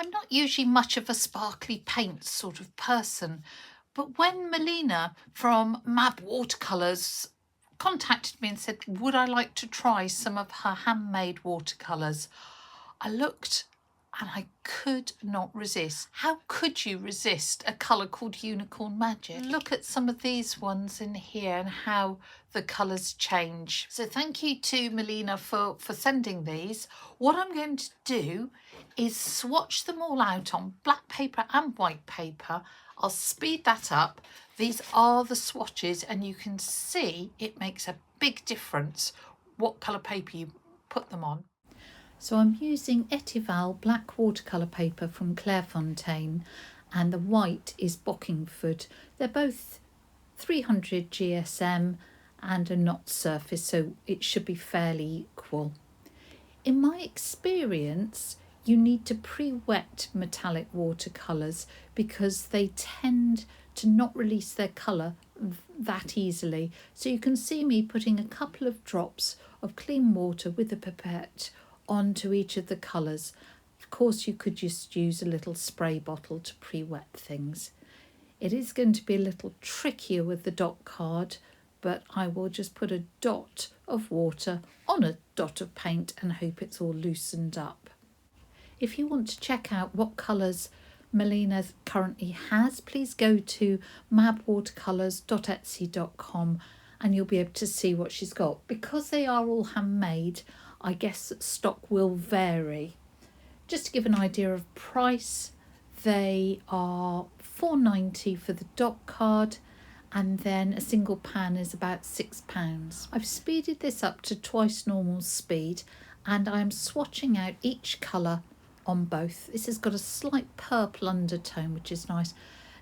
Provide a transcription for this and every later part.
I'm not usually much of a sparkly paint sort of person, but when Milena from MAB Watercolours contacted me and said, would I like to try some of her handmade watercolours, I looked and I could not resist. How could you resist a colour called Unicorn Magic? Look at some of these ones in here and how the colours change. So thank you to Milena for sending these. What I'm going to do is swatch them all out on black paper and white paper. I'll speed that up. These are the swatches and you can see it makes a big difference what colour paper you put them on. So I'm using Etival black watercolour paper from Clairefontaine and the white is Bockingford. They're both 300 GSM and a knot surface, so it should be fairly equal. In my experience, you need to pre-wet metallic watercolours because they tend to not release their colour that easily. So you can see me putting a couple of drops of clean water with a pipette onto each of the colours. Of course, you could just use a little spray bottle to pre-wet things. It is going to be a little trickier with the dot card, but I will just put a dot of water on a dot of paint and hope it's all loosened up. If you want to check out what colours Milena currently has, please go to mabwatercolours.etsy.com and you'll be able to see what she's got. Because they are all handmade, I guess that stock will vary. Just to give an idea of price, they are £4.90 for the dot card and then a single pan is about £6. I've speeded this up to twice normal speed and I'm swatching out each colour on both. This has got a slight purple undertone, which is nice.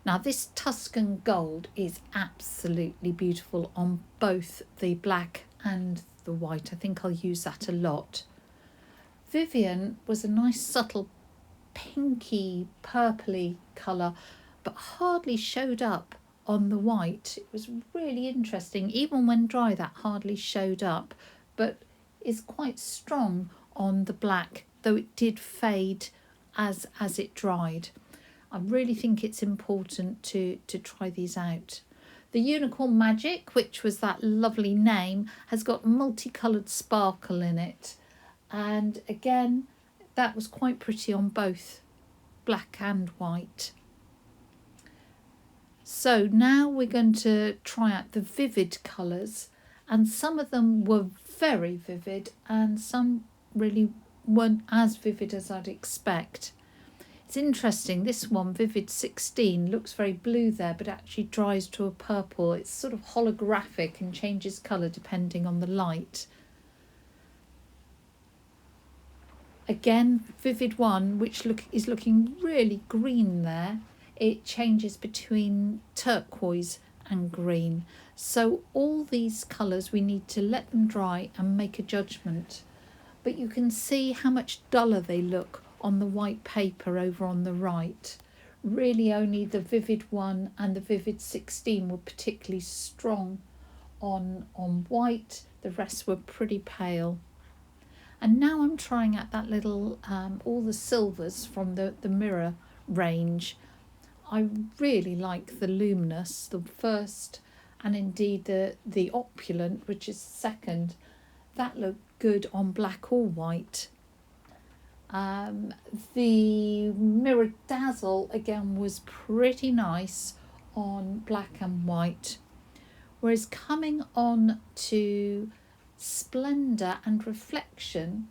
Now this Tuscan gold is absolutely beautiful on both the black and the white. I think I'll use that a lot. Vivian was a nice subtle pinky purpley colour but hardly showed up on the white. It was really interesting. Even when dry that hardly showed up, but is quite strong on the black, though it did fade as it dried. I really think it's important to try these out. The Unicorn Magic, which was that lovely name, has got multicoloured sparkle in it. And again, that was quite pretty on both black and white. So now we're going to try out the vivid colours. And some of them were very vivid and some really weren't as vivid as I'd expect. It's interesting, this one, Vivid 16, looks very blue there, but actually dries to a purple. It's sort of holographic and changes colour depending on the light. Again, Vivid 1, which is looking really green there. It changes between turquoise and green. So all these colours, we need to let them dry and make a judgment. But you can see how much duller they look on the white paper over on the right. Really only the Vivid 1 and the Vivid 16 were particularly strong on white. The rest were pretty pale. And now I'm trying out that little, all the silvers from the mirror range. I really like the Luminous, the first, and indeed the Opulent, which is second. That looked good on black or white. The Mirror Dazzle again was pretty nice on black and white, whereas coming on to Splendour and Reflection,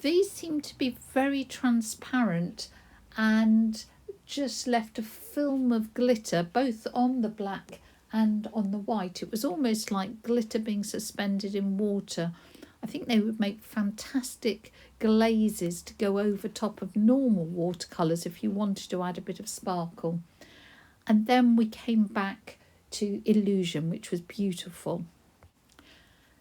these seem to be very transparent and just left a film of glitter both on the black and on the white. It was almost like glitter being suspended in water. I think they would make fantastic glazes to go over top of normal watercolours if you wanted to add a bit of sparkle. And then we came back to Illusion, which was beautiful.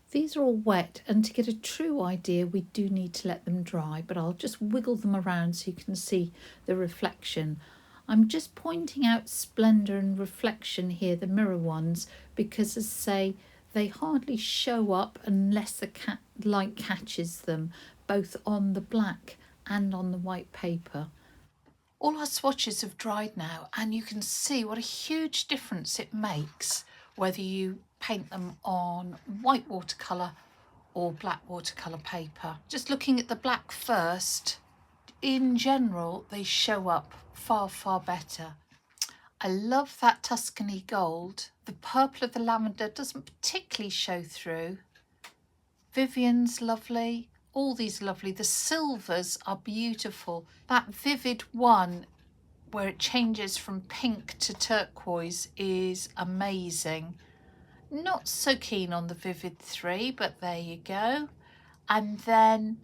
These are all wet, and to get a true idea we do need to let them dry, but I'll just wiggle them around so you can see the reflection. I'm just pointing out Splendour and Reflection here, the mirror ones, because as I say, they hardly show up unless the light catches them, both on the black and on the white paper. All our swatches have dried now, and you can see what a huge difference it makes whether you paint them on white watercolour or black watercolour paper. Just looking at the black first, in general they show up far, far better. I love that Tuscany gold. The purple of the lavender doesn't particularly show through. Vivian's lovely. All these lovely. The silvers are beautiful. That vivid one where it changes from pink to turquoise is amazing. Not so keen on the vivid 3, but there you go. And then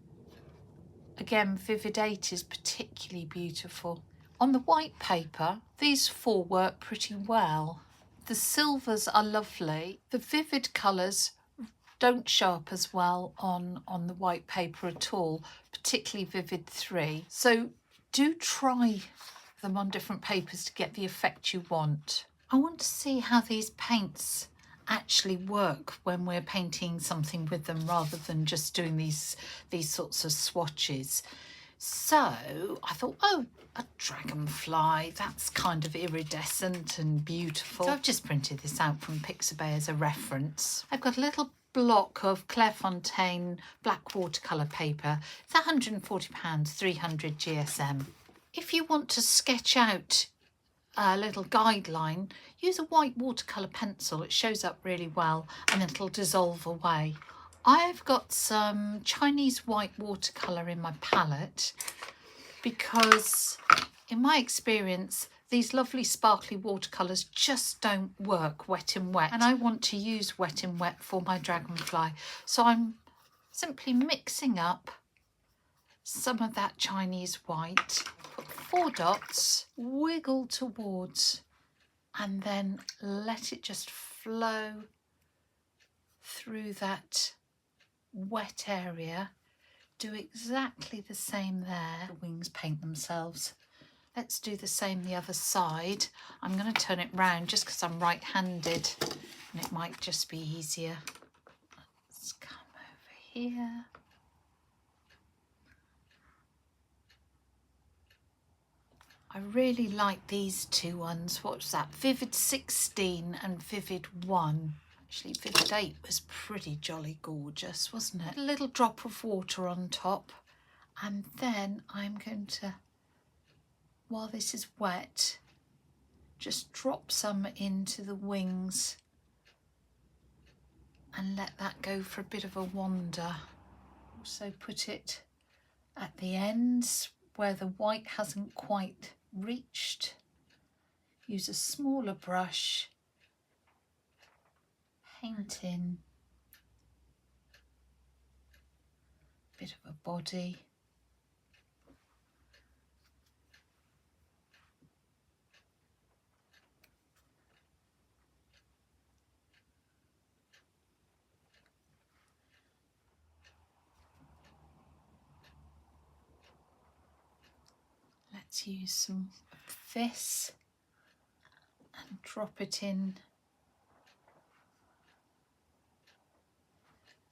again, vivid 8 is particularly beautiful. On the white paper, these 4 work pretty well. The silvers are lovely. The vivid colours don't show up as well on the white paper at all, particularly vivid 3. So do try them on different papers to get the effect you want. I want to see how these paints actually work when we're painting something with them rather than just doing these sorts of swatches. So I thought, oh, a dragonfly, that's kind of iridescent and beautiful. So I've just printed this out from Pixabay as a reference. I've got a little block of Clairefontaine black watercolour paper. It's £140, 300 GSM. If you want to sketch out a little guideline, use a white watercolour pencil. It shows up really well and it'll dissolve away. I've got some Chinese white watercolour in my palette because in my experience these lovely sparkly watercolours just don't work wet in wet, and I want to use wet in wet for my dragonfly. So I'm simply mixing up some of that Chinese white, put 4 dots, wiggle towards, and then let it just flow through that wet area. Do exactly the same there. The wings paint themselves. Let's do the same the other side. I'm going to turn it round just because I'm right-handed and it might just be easier. Let's come over here. I really like these 2 ones. What was that? Vivid 16 and Vivid 1. Actually, Vivid 8 was pretty jolly gorgeous, wasn't it? A little drop of water on top. And then I'm going to, while this is wet, just drop some into the wings and let that go for a bit of a wander. Also put it at the ends where the white hasn't quite reached. Use a smaller brush, paint in a bit of a body. Let's use some of this and drop it in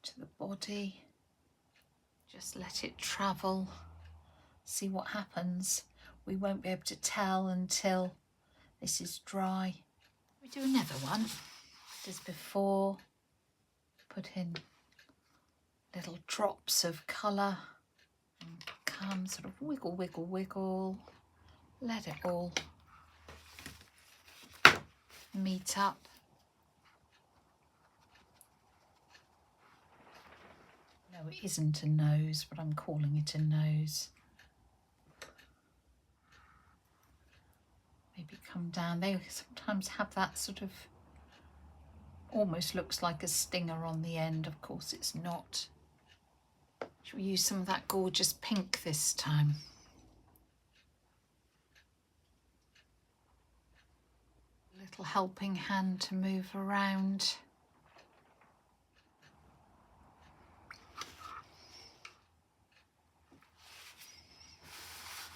to the body. Just let it travel, see what happens. We won't be able to tell until this is dry. We do another one. As before, put in little drops of colour and come sort of wiggle, wiggle, wiggle. Let it all meet up. No, it isn't a nose, but I'm calling it a nose. Maybe come down. They sometimes have that sort of, almost looks like a stinger on the end. Of course it's not. Shall we use some of that gorgeous pink this time? A little helping hand to move around.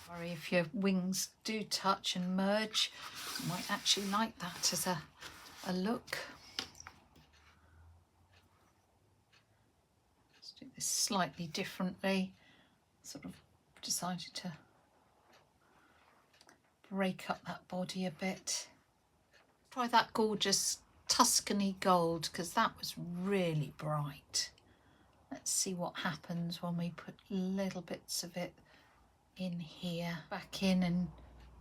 Sorry if your wings do touch and merge. You might actually like that as a look. Let's do this slightly differently. Sort of decided to break up that body a bit. Try that gorgeous Tuscany gold, because that was really bright. Let's see what happens when we put little bits of it in here. Back in and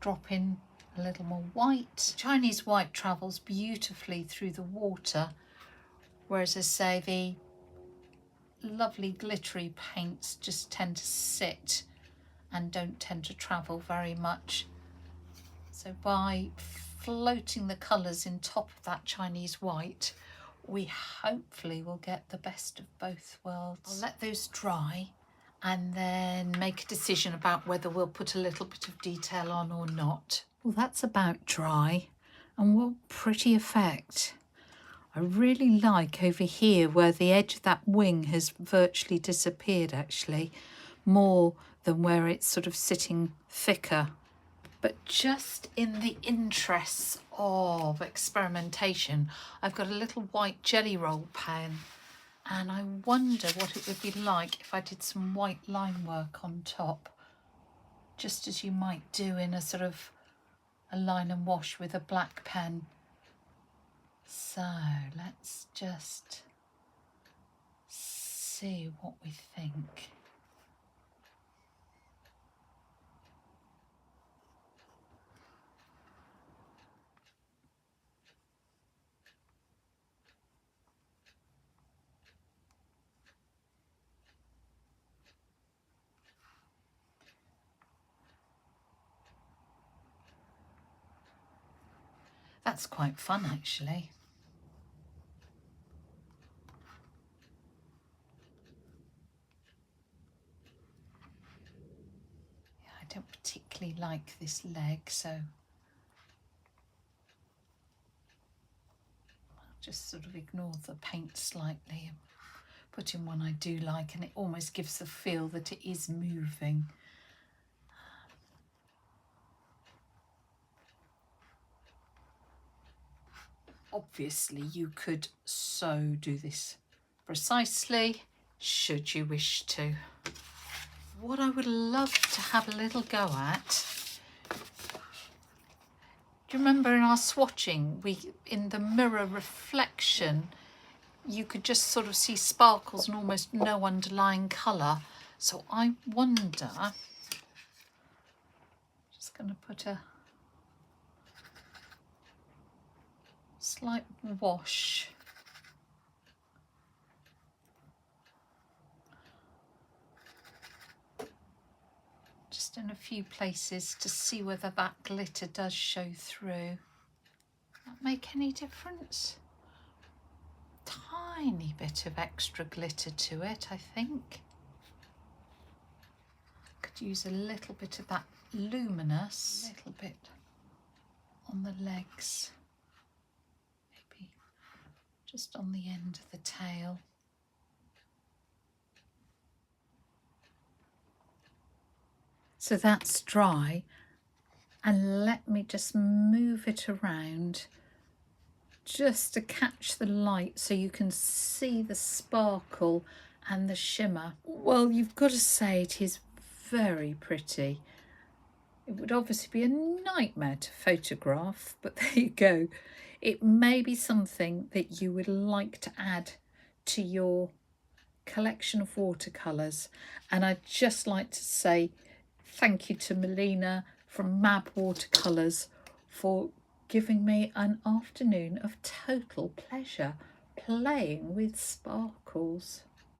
drop in a little more white. Chinese white travels beautifully through the water, whereas I say the lovely glittery paints just tend to sit and don't tend to travel very much. So by floating the colours in top of that Chinese white, we hopefully will get the best of both worlds. I'll let those dry and then make a decision about whether we'll put a little bit of detail on or not. Well, that's about dry, and what pretty effect. I really like over here where the edge of that wing has virtually disappeared, actually, more than where it's sort of sitting thicker. But just in the interests of experimentation, I've got a little white jelly roll pen, and I wonder what it would be like if I did some white line work on top, just as you might do in a sort of a line and wash with a black pen. So let's just see what we think. That's quite fun, actually. Yeah, I don't particularly like this leg, so I'll just sort of ignore the paint slightly and put in one I do like, and it almost gives the feel that it is moving. Obviously, you could so do this precisely, should you wish to. What I would love to have a little go at, do you remember in our swatching, in the mirror reflection, you could just sort of see sparkles and almost no underlying colour. So I wonder, just going to put a slight wash just in a few places to see whether that glitter does show through. That make any difference? Tiny bit of extra glitter to it, I think. Could use a little bit of that luminous, a little bit on the legs. Just on the end of the tail. So that's dry, and let me just move it around just to catch the light so you can see the sparkle and the shimmer. Well, you've got to say it is very pretty. It would obviously be a nightmare to photograph, but there you go. It may be something that you would like to add to your collection of watercolours. And I'd just like to say thank you to Milena from MAB Watercolours for giving me an afternoon of total pleasure playing with sparkles.